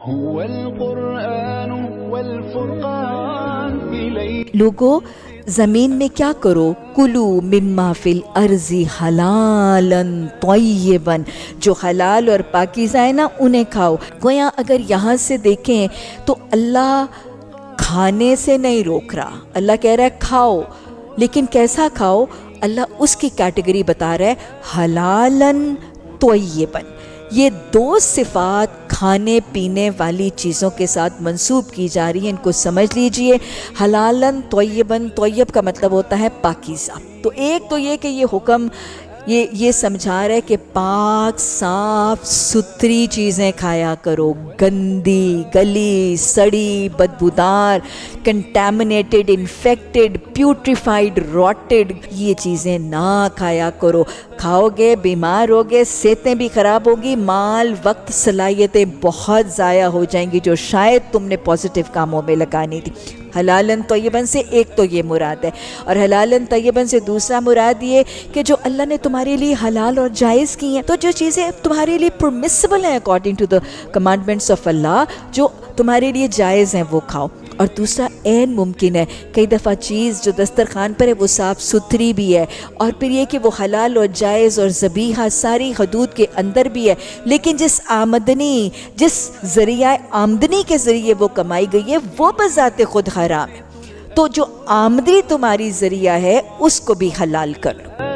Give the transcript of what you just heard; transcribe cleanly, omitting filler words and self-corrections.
هو القرآن والفرقان لوگو زمین میں کیا کرو، کلو مما فی الارض حلالا طیبا، جو حلال اور پاکیزہ ہے نا انہیں کھاؤ۔ گویا اگر یہاں سے دیکھیں تو اللہ کھانے سے نہیں روک رہا، اللہ کہہ رہا ہے کھاؤ، لیکن کیسا کھاؤ؟ اللہ اس کی کیٹیگری بتا رہا ہے حلالا طیبا۔ یہ دو صفات کھانے پینے والی چیزوں کے ساتھ منسوب کی جا رہی ہیں، ان کو سمجھ لیجئے۔ حلالن طیبن، طیب کا مطلب ہوتا ہے پاکیزہ۔ تو ایک تو یہ کہ یہ حکم یہ سمجھا رہا ہے کہ پاک صاف ستھری چیزیں کھایا کرو، گندی گلی سڑی بدبودار کنٹامنیٹڈ انفیکٹڈ پیوٹریفائڈ راٹڈ یہ چیزیں نہ کھایا کرو۔ کھاؤ گے بیمار ہوگے، صحتیں بھی خراب ہوگی، مال وقت صلاحیتیں بہت ضائع ہو جائیں گی جو شاید تم نے پازیٹیو کاموں میں لگانی تھی۔ حلالن طیبن سے ایک تو یہ مراد ہے، اور حلالن طیبن سے دوسرا مراد یہ کہ جو اللہ نے تمہارے لیے حلال اور جائز کی ہیں، تو جو چیزیں تمہارے لیے پرمیسیبل ہیں according to the commandments of Allah, جو تمہارے لیے جائز ہیں وہ کھاؤ۔ اور دوسرا عین ممکن ہے کئی دفعہ چیز جو دسترخوان پر ہے وہ صاف ستھری بھی ہے، اور پھر یہ کہ وہ حلال اور جائز اور ذبیحہ ساری حدود کے اندر بھی ہے، لیکن جس ذریعہ آمدنی کے ذریعے وہ کمائی گئی ہے وہ بذات خود حرام ہے۔ تو جو آمدنی تمہاری ذریعہ ہے اس کو بھی حلال کر لو۔